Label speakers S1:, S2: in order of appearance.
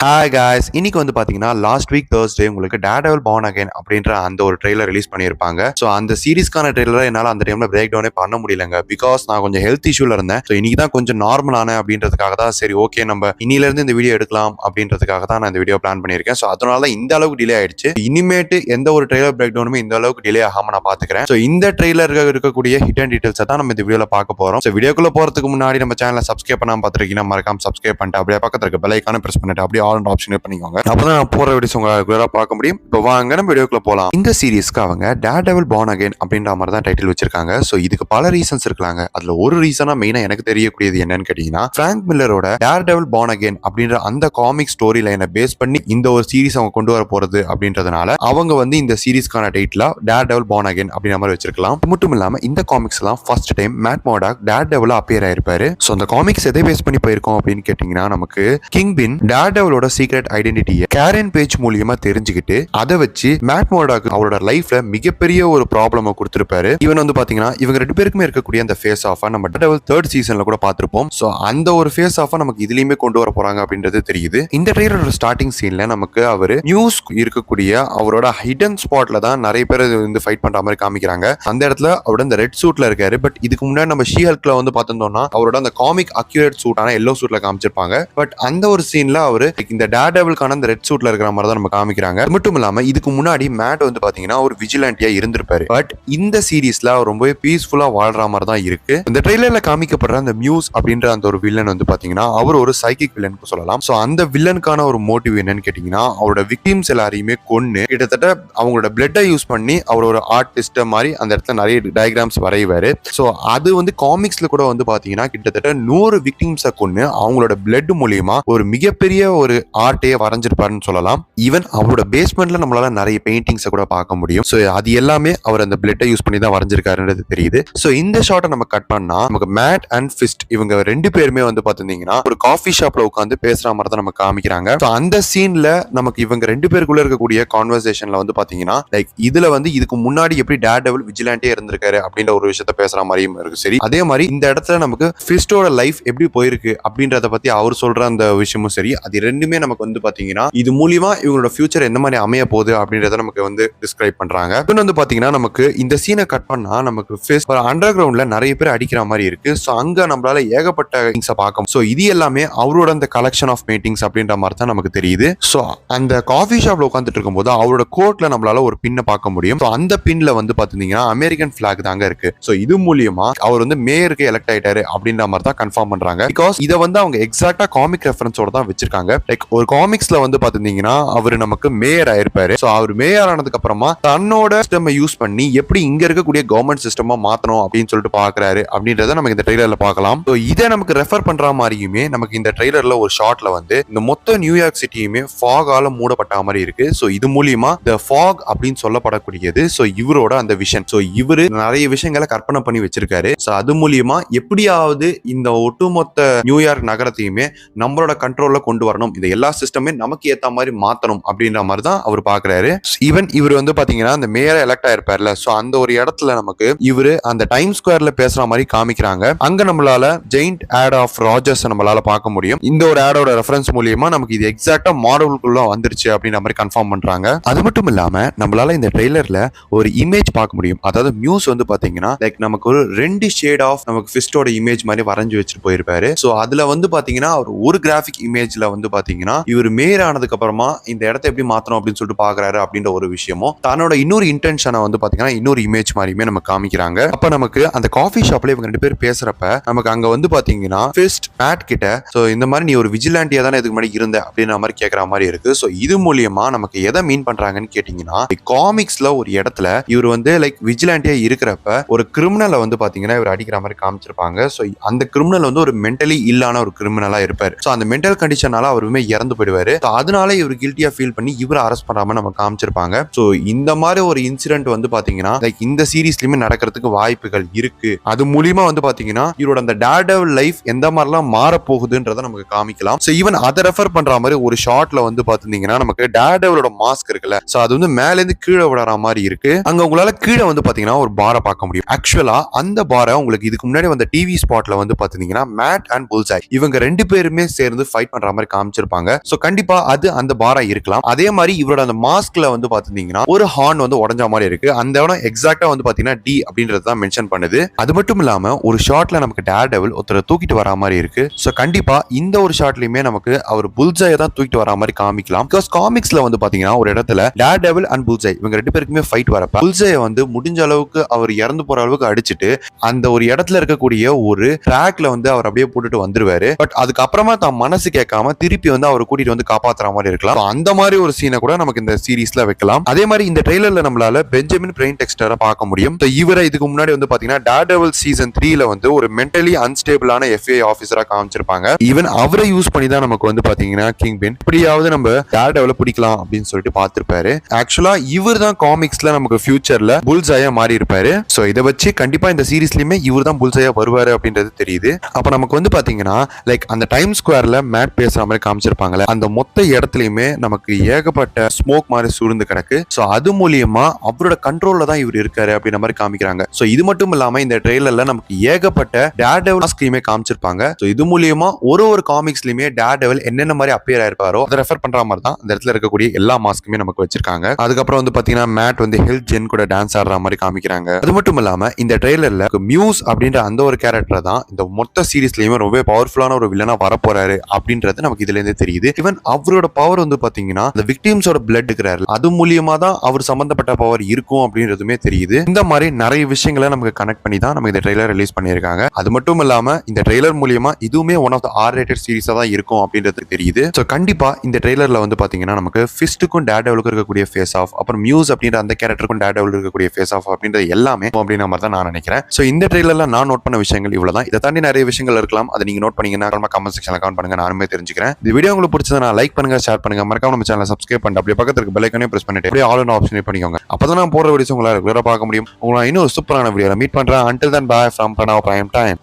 S1: Hi guys, இன்னைக்கு வந்து பாத்தீங்கன்னா லாஸ்ட் வீக் Thursday உங்களுக்கு டேர்டெவில் பார்ன் அகைன் அப்படின்ற அந்த ஒரு ட்ரெய்லர் ரிலீஸ் பண்ணியிருப்பாங்க. ஸோ அந்த சீரிஸ்க்கான ட்ரெய்லரை என்னால் அந்த டைம்ல பிரேக் டவுனே பண்ண முடியலங்க. பிகாஸ் நான் கொஞ்சம் ஹெல்த் இஷ்யூல இருந்தேன். ஸோ இன்னைக்கு தான் கொஞ்சம் நார்மலான அப்படின்றதுக்காக தான் சரி ஓகே நம்ம இன்னில இருந்து இந்த வீடியோ எடுக்கலாம் அப்படின்றதுக்காக தான் நான் இந்த வீடியோ பிளான் பண்ணியிருக்கேன். ஸோ அதனால தான் இந்த அளவுக்கு டிலே ஆயிடுச்சு. இனிமேட்டு எந்த ஒரு ட்ரெய்லர் பிரேக் டவுனுமே இந்த அளவுக்கு டிலே ஆகாம நான் பாத்துக்கிறேன். ஸோ இந்த ட்ரெய்லருக்கு இருக்கக்கூடிய ஹிடன் டீடைல்ஸை தான் நம்ம இந்த வீடியோல பார்க்க போறோம். ஸோ வீடியோக்குள்ள போறதுக்கு முன்னாடி நம்ம சேனலை சப்ஸ்கிரைப் பண்ணாம பார்த்துருக்கீங்கன்னா மறக்காம சப்ஸ்கிரைப் பண்ணிட்டு அப்படியே பக்கத்துல இருக்க பெல் ஐகானை பிரஸ் பண்ணிட்டு அப்படியே ஆல் ஆப்ஷன் பண்ணிக்கோங்க. அப்பதான் நான் போற வீடியோஸ் உங்களை பார்க்க முடியும். இப்போ வாங்க நம்ம வீடியோக்குள்ள போலாம். இந்த சீரிஸ்க்கு அவங்க டேர்டெவில் பார்ன் அகைன் அப்படின்ற மாதிரி தான் டைட்டில் வச்சிருக்காங்க. ஸோ இதுக்கு பல ரீசன்ஸ் இருக்காங்க. அதுல ஒரு ரீசனா மெயினா எனக்கு தெரியக்கூடியது என்னன்னு கேட்டீங்கன்னா, பிராங்க் மில்லரோட டேர்டெவில் பார்ன் அகைன் அப்படின்ற அந்த காமிக் ஸ்டோரி லைனை பேஸ் பண்ணி இந்த ஒரு சீரிஸ் அவங்க கொண்டு வர போறது அப்படின்றதுனால அவங்க வந்து இந்த சீரிஸ்க்கான டைட்டிலா டேர்டெவில் பார்ன் அகைன் அப்படின்ற மாதிரி வச்சிருக்கலாம். மட்டும் இல்லாம இந்த காமிக்ஸ் எல்லாம் ஃபர்ஸ்ட் டைம் மேட் மோர்டாக் டேர்டெவிலா அப்பியர் ஆயிருப்பாரு. ஸோ அந்த காமிக்ஸ் எதை பேஸ் பண்ணி போயிருக்கோம் அப்படின்னு கேட்டீங்கன்னா, நமக்கு கிங்பின் டேர்டெவிலோட சீக்ரெட் ஐடென்டிட்டியை கேரன் பேஜ் மூலியமா தெரிஞ்சுக்கிட்டு அதை வச்சு மேட் மோர்டாக் அவரோட லைஃப்ல மிகப்பெரிய ஒரு ப்ராப்ளம் கொடுத்திருப்பாரு. இவன் வந்து பாத்தீங்கன்னா இவங்க ரெண்டு பேருக்குமே இருக்கக்கூடிய அந்த ஃபேஸ் ஆஃபா நம்ம டேர்டெவில் 3rd சீசன்ல கூட பார்த்திருப்போம். சோ அந்த ஒரு ஃபேஸ் ஆஃபா நமக்கு இதுலயுமே கொண்டு வர போறாங்க அப்படின்றது தெரியுது. இந்த ட்ரெய்லரோட ஸ்டார்டிங் சீன்ல நமக்கு அவரு நியூஸ் இருக்கக்கூடிய அவரோட ஹிடன் ஸ்பாட்ல தான் நிறைய பேர் வந்து ஃபைட் பண்ற மாதிரி காமிக்கிறாங்க. அந்த இடத்துல அவரோட அந்த ரெட் சூட்ல இருக்காரு. பட் இதுக்கு முன்னாடி நம்ம ஷீ ஹல்க்ல வந்து பார்த்திருந்தோம்னா அவரோட அந்த காமிக் அக்யூரேட் சூட்டான எல்லோ சூட்ல காமிச்சிருப்பாங்க. பட் அந்த ஒரு சீன்ல அவரு இந்த டேர்டெவிலுக்கான அந்த ரெட் சூட்ல இருக்கிற மாதிரி தான் நம்ம காமிக்கிறாங்க. அது மட்டும் இல்லாம இதுக்கு முன்னாடி மேட் வந்து பாத்தீங்கன்னா ஒரு விஜிலண்டியா இருந்திருப்பாரு. பட் இந்த சீரிஸ்ல அவர் ரொம்பவே பீஸ்ஃபுல்லா வாழ்ற மாதிரி தான் இருக்கு. இந்த ட்ரெய்லர்ல காமிக்கப்படுற அந்த மியூஸ் அப்படின்ற அந்த ஒரு வில்லன் வந்து பாத்தீங்கன்னா அவர் ஒரு சைக்கிக் வில்லன் சொல்லலாம். சோ அந்த வில்லனுக்கான ஒரு மோட்டிவ் என்னன்னு கேட்டீங்கன்னா, அவரோட விக்டிம்ஸ் எல்லாரையுமே கொன்னு கிட்டத்தட்ட அவங்களோட பிளட்டை யூஸ் பண்ணி அவர் ஒரு ஆர்டிஸ்ட் மாதிரி அந்த இடத்துல நிறைய டயக்ராம்ஸ் வரைவாரு. சோ அது வந்து காமிக்ஸ்ல கூட வந்து பாத்தீங்கன்னா கிட்டத்தட்ட 100 விக்டிம்ஸை கொன்னு அவங்களோட பிளட் மூலியமா ஒரு மிகப்பெரிய ஒரு ஆர்ட்டையே வரைஞ்சிருப்பாருன்னு சொல்லலாம். ஈவன் அவரோட பேஸ்மெண்ட்ல நம்மளால நிறைய பெயிண்டிங்ஸை கூட பார்க்க முடியும். ஸோ அது எல்லாமே அவர் அந்த பிளட்டை யூஸ் பண்ணி தான் வரைஞ்சிருக்காருன்றது தெரியுது. ஸோ இந்த ஷாட்டை நம்ம கட் பண்ணா நமக்கு மேட் அண்ட் ஃபிஸ்ட் இவங்க ரெண்டு பேருமே வந்து பாத்தீங்கன்னா ஒரு காஃபி ஷாப்ல உட்காந்து பேசுற மாதிரி தான் நம்ம காமிக்கிறாங்க. ஸோ அந்த சீன்ல நமக்கு இவங்க ரெண்டு பேருக்குள்ள இருக்கக்கூடிய கான்வர்சேஷன்ல வந்து பாத்தீங்கன்னா லைக் இதுல வந்து இதுக்கு முன்னாடி எப்படி டேர்டெவில் விஜிலாண்டியா இருந்திருக்காரு அப்படின்ற ஒரு விஷயத்த பேசுற மாதிரியும் இருக்கு. சரி, அதே மாதிரி இந்த இடத்துல நமக்கு ஃபிஸ்டோட லைஃப் எப்படி போயிருக்கு அப்படின்றத பத்தி அவர் சொல்ற அந்த விஷயமும் சரி, அது ரெண்டுமே நமக்கு வந்து பாத்தீங்கன்னா இது மூலியமா இவங்களோட ஃபியூச்சர் எந்த மாதிரி அமைய போகுது அப்படின்றத நமக்கு வந்து டிஸ்கிரைப் பண்றாங்க. இன்னும் வந்து பாத்தீங்கன்னா நமக்கு இந்த சீனை கட் பண்ணா நமக்கு ஒரு அண்டர் கிரவுண்ட்ல நிறைய பேர் அடிக்கிற மாதிரி இருக்கு. ஸோ அங்க நம்மளால ஏகப்பட்ட திங்ஸை பார்க்கும். ஸோ இது எல்லாமே அவரோட அந்த கலெக்ஷன் ஆஃப் பெயிண்டிங்ஸ் அப்படின்ற மாதிரி தான் நமக்கு தெரியுது. ஸோ அந்த காஃபி ஷாப்ல உட்காந்துட்டு இருக்கும்போது அவரோட கோட்ல நம்மளால ஒரு பின்னை பார்க்க முடியும். ஸோ அந்த பின்ல வந்து பாத்தீங்கன்னா அமெரிக்கன் பிளாக் தாங்க இருக்கு. ஸோ இது மூலியமா அவர் வந்து மேயருக்கு எலெக்ட் ஆயிட்டாரு அப்படின்ற மாதிரி தான் கன்ஃபார்ம் பண்றாங்க. பிகாஸ் இதை வந்து அவங்க எக்ஸாக்டா காமிக் ரெஃபரன்ஸோட தான் வச்சிருக்காங்க. லைக் ஒரு காமிக்ஸ்ல வந்து பாத்தீங்கன்னா அவர் நமக்கு மேயர் ஆயிருப்பாரு. சோ அவர் மேயர் ஆனதுக்கு அப்புறமா தன்னோட சிஸ்டம் யூஸ் பண்ணி எப்படி இங்க இருக்கக்கூடிய கவர்மெண்ட் சிஸ்டமா மாத்தணும் அப்படின்னு சொல்லிட்டு பாக்குறாரு அப்படின்றத நமக்கு இந்த ட்ரெய்லர்ல பார்க்கலாம். சோ இதை நமக்கு ரெஃபர் பண்ற மாதிரியுமே நமக்கு இந்த ட்ரெய்லர்ல ஒரு ஷாட்ல வந்து இந்த மொத்த நியூயார்க் சிட்டியுமே ஃபாகால மூடப்பட்ட மாதிரி இருக்கு. சோ இது மூலியமா தி ஃபாக் அப்படின்னு சொல்லப்படக்கூடியது சோ இவரோட அந்த விஷன். சோ இவரு நிறைய விஷயங்களை கற்பனை பண்ணி வச்சிருக்காரு. சோ அது மூலியமா எப்படியாவது இந்த ஒட்டுமொத்த நியூயார்க் நகரத்தையுமே நம்மளோட கண்ட்ரோல்ல கொண்டு வரணும், இந்த எல்லா சிஸ்டமே நமக்கு ஏத்த மாதிரி மாத்தணும் அப்படின்ற மாதிரி தான் அவர் பாக்குறாரு. ஈவன் இவர் வந்து பாத்தீங்கன்னா அந்த மேயர் எலெக்ட் ஆயிருப்பார்ல, சோ அந்த ஒரு இடத்துல நமக்கு இவரு அந்த டைம் ஸ்கொயர்ல பேசுற மாதிரி காமிக்கிறாங்க. அங்க நம்மளால ஜெயிண்ட் ஆட் ஆஃப் ராஜர்ஸ் நம்மளால பார்க்க முடியும். இந்த ஒரு ஆடோட ரெஃபரன்ஸ் மூலியமா நமக்கு இது எக்ஸாக்டா மாடலுக்குள்ள வந்துருச்சு அப்படின்ற மாதிரி கன்ஃபார்ம் பண்றாங்க. அது மட்டும் இல்லாம நம்மளால இந்த ட்ரெய்லர்ல ஒரு இமேஜ் பார்க்க முடியும். அதாவது மியூஸ் வந்து பாத்தீங்கன்னா லைக் நமக்கு ஒரு 2 ஷேட் ஆஃப் நமக்கு ஃபிஸ்டோட இமேஜ் மாதிரி வரைஞ்சு வச்சுட்டு போயிருப்பாரு. சோ அதுல வந்து பாத்தீங்கன்னா ஒரு கிராஃபிக் இமேஜ்ல வந்து பாத்தீங்கன்னா இவர் மேயர் ஆனதுக்கு அப்புறமா இந்த இடத்தை எப்படி மாத்தணும் அப்படின்னு சொல்லிட்டு பாக்குறாரு அப்படின்ற ஒரு விஷயமும் தன்னோட இன்னொரு இன்டென்ஷனை வந்து பாத்தீங்கன்னா இன்னொரு இமேஜ் மாதிரியுமே நம்ம காமிக்கிறாங்க. அப்ப நமக்கு அந்த காஃபி ஷாப்ல இவங்க ரெண்டு பேர் பேசுறப்ப நமக்கு அங்க வந்து பாத்தீங்கன்னா ஃபிஸ்ட் மேட் கிட்ட சோ இந்த மாதிரி நீ ஒரு விஜிலாண்டியா தானே இதுக்கு முன்னாடி இருந்த அப்படின்ற மாதிரி கேட்கற மாதிரி இருக்கு. சோ இது மூலியமா நமக்கு எதை மீன் பண்றாங்கன்னு கேட்டீங்கன்னா, காமிக்ஸ்ல ஒரு இடத்துல இவர் வந்து லைக் விஜிலாண்டியா இருக்கிறப்ப ஒரு கிரிமினலை வந்து பாத்தீங்கன்னா இவர் அடிக்கிற மாதிரி காமிச்சிருப்பாங்க. சோ அந்த கிரிமினல் வந்து ஒரு மென்டலி இல்லான ஒரு கிரிமினலா இருப்பாரு. சோ அந்த மென்டல் கண்டிஷனால அவருமே இறந்து போயிடுவாரு. அதனால இவர் கில்ட்டியா ஃபீல் பண்ணி இவரை அரெஸ்ட் பண்ணாம நம்ம காமிச்சிருப்பாங்க. சோ இந்த மாதிரி ஒரு இன்சிடென்ட் வந்து பாத்தீங்கன்னா லைக் இந்த சீரிஸ்லயுமே நடக்கிறதுக்கு வாய்ப்புகள் இருக்கு. அது மூலியமா வந்து பாத்தீங்கன்னா இவரோட அந்த டேர்டெவில் லைஃப் எந்த மாதிரிலாம் மாற போகுதுன்றத நமக்கு காமிக்கலாம். சோ ஈவன் அதை ரெஃபர் பண்ற மாதிரி ஒரு ஷாட்ல வந்து பாத்தீங்கன்னா நமக்கு டேர்டெவிலோட மாஸ்க் இருக்குல்ல, சோ அது வந்து மேல இருந்து கீழே விடுற மாதிரி இருக்கு. அங்க உங்களால கீழே வந்து பாத்தீங்கன்னா ஒரு பாரை பார்க்க முடியும். ஆக்சுவலா அந்த பாரை உங்களுக்கு இதுக்கு முன்னாடி வந்த டிவி ஸ்பாட்ல வந்து பாத்தீங்கன்னா மேட் அண்ட் புல்சாய் இவங்க ரெண்டு பேருமே சேர்ந்து ஃபைட் பண்ற மாதிரி காமிச்சிருப்பாங்க. காமிச்சிருப்பாங்க. சோ கண்டிப்பா அது அந்த பாரா இருக்கலாம். அதே மாதிரி இவரோட அந்த மாஸ்க்ல வந்து பாத்தீங்கன்னா ஒரு ஹார்ன் வந்து உடைஞ்ச மாதிரி இருக்கு. அந்த இடம் எக்ஸாக்ட்டா வந்து பாத்தீங்கன்னா டி அப்படின்றது தான் மென்ஷன் பண்ணுது. அது மட்டும் இல்லாம ஒரு ஷாட்ல நமக்கு டேர்டெவில் ஒருத்தரை தூக்கிட்டு வரா மாதிரி இருக்கு. சோ கண்டிப்பா இந்த ஒரு ஷாட்லயுமே நமக்கு அவர் புல்சையை தான் தூக்கிட்டு வரா மாதிரி காமிக்கலாம். பிகாஸ் காமிக்ஸ்ல வந்து பாத்தீங்கன்னா ஒரு இடத்துல டேர்டெவில் அண்ட் புல்சை இவங்க ரெண்டு பேருக்குமே ஃபைட் வரப்ப புல்சையை வந்து முடிஞ்ச அளவுக்கு அவர் இறந்து போற அளவுக்கு அடிச்சுட்டு அந்த ஒரு இடத்துல இருக்கக்கூடிய ஒரு ட்ராக்ல வந்து அவர் அப்படியே போட்டுட்டு வந்துருவாரு. பட் அதுக்கப்புறமா தான் மனசு கேட்காம திருப்பி வந்து அவர் கூட்டிட்டு வந்து காப்பாத்துற மாதிரி இருக்கலாம். அந்த மாதிரி ஒரு சீனை கூட நமக்கு இந்த சீரீஸ்ல வைக்கலாம். அதே மாதிரி இந்த ட்ரெய்லர்ல நம்மளால பெஞ்சமின் பிரெயின் டெக்ஸ்டரை பார்க்க முடியும். இவரை இதுக்கு முன்னாடி வந்து பாத்தீங்கன்னா டேர்டெவில் சீசன் 3ல வந்து ஒரு மென்டலி அன்ஸ்டேபிளான FBI ஆபீசரா காமிச்சிருப்பாங்க. ஈவன் அவரை யூஸ் பண்ணி தான் நமக்கு வந்து பாத்தீங்கன்னா கிங் பின் எப்படியாவது நம்ம டேர்டெவில பிடிக்கலாம் அப்படின்னு சொல்லிட்டு பார்த்திருப்பாரு. ஆக்சுவலா இவர் தான் காமிக்ஸ்ல நமக்கு ஃபியூச்சர்ல புல்சையா மாறி இருப்பாரு. சோ இதை வச்சு கண்டிப்பா இந்த சீரீஸ்லயுமே இவர் தான் புல்சையா வருவாரு அப்படின்றது தெரியுது. அப்ப நமக்கு வந்து பாத்தீங்கன்னா லைக் அந்த டைம் ஸ்கொயர்ல மேட் பேசுற மாதிரி காமிச்சிருப்பாங்கல்ல, அந்த மொத்த இடத்துலயுமே நமக்கு ஏகப்பட்ட ஸ்மோக் மாதிரி சூழ்ந்து கிடக்கு. சோ அது மூலியமா அவரோட கண்ட்ரோல்ல தான் இவர் இருக்காரு அப்படின்ற மாதிரி காமிக்கிறாங்க. சோ இது மட்டும் இல்லாம இந்த ட்ரெய்லர்ல நமக்கு ஏகப்பட்ட டேர்டெவில் மாஸ்கையுமே காமிச்சிருப்பாங்க. சோ இது மூலியமா ஒரு காமிக்ஸ்லயுமே டேர்டெவில் என்னென்ன மாதிரி அப்பியர் ஆயிருப்பாரோ அதை ரெஃபர் பண்ற மாதிரி தான் அந்த இடத்துல இருக்கக்கூடிய எல்லா மாஸ்க்குமே நமக்கு வச்சிருக்காங்க. அதுக்கப்புறம் வந்து பாத்தீங்கன்னா மேட் வந்து ஹெல்த் ஜென் கூட டான்ஸ் ஆடுற மாதிரி காமிக்கிறாங்க. அது மட்டும் இல்லாம இந்த ட்ரெய்லர்ல மியூஸ் அப்படின்ற அந்த ஒரு கேரக்டர் தான் இந்த மொத்த சீரீஸ்லயுமே ரொம்ப பவர்ஃபுல்லான ஒரு வில்லனா வரப்போறாரு அப்படின்றது நமக்கு இதுல இருந்து தெரியுது. ஈவன் அவரோட பவர் வந்து பாத்தீங்கன்னா இந்த விக்டிம்ஸோட பிளட் இருக்கிறாரு, அது மூலியமா தான் அவர் சம்பந்தப்பட்ட பவர் இருக்கும் அப்படின்றதுமே தெரியுது. இந்த மாதிரி நிறைய விஷயங்களை நமக்கு கனெக்ட் பண்ணி தான் நமக்கு இந்த ட்ரெய்லர் ரிலீஸ் பண்ணியிருக்காங்க. அது மட்டும் இல்லாம இந்த ட்ரெய்லர் மூலியமா இதுவுமே ஒன் ஆஃப் த R-rated சீரீஸா தான் இருக்கும் அப்படின்றது தெரியுது. சோ கண்டிப்பா இந்த ட்ரெய்லர்ல வந்து பாத்தீங்கன்னா நமக்கு ஃபிஸ்டுக்கும் டேர்டெவிலுக்கும் இருக்கக்கூடிய ஃபேஸ் ஆஃப், அப்புறம் மியூஸ் அப்படின்ற அந்த கேரக்டருக்கும் டேர்டெவில் இருக்கக்கூடிய ஃபேஸ் ஆஃப் அப்படின்றது எல்லாமே அப்படின்ற மாதிரி தான் நான் நினைக்கிறேன். சோ இந்த ட்ரெய்லர்ல நான் நோட் பண்ண விஷயங்கள் இவ்வளவுதான். இதை தாண்டி நிறைய விஷயங்கள் இருக்கலாம். அதை நீங்க நோட் பண்ணீங்கன்னா கமெண்ட் செக்ஷன்ல கமெண்ட் பண்ணுங்க, நானுமே தெரிஞ்சுக்கிறேன். இந்த வீடியோ உங்களுக்கு பிடிச்சதுனா லைக் பண்ணுங்க, ஷேர் பண்ணுங்க, மறக்காம நம்ம சேனலை சப்ஸ்கிரைப் பண்ணிட்டு அப்படியே பக்கத்துல இருக்க பெல் ஐகானையும் பிரஸ் பண்ணிட்டு அப்படியே ஆல் ஆப்ஷன் பண்ணிக்கோங்க. அப்பதான் நான் போடுற வீடியோஸ் உங்களால ரெகுலரா பார்க்க முடியும். உங்களை இன்னும் சூப்பரான வீடியோல மீட் பண்றேன். Until then, bye from Pranav Prime Time.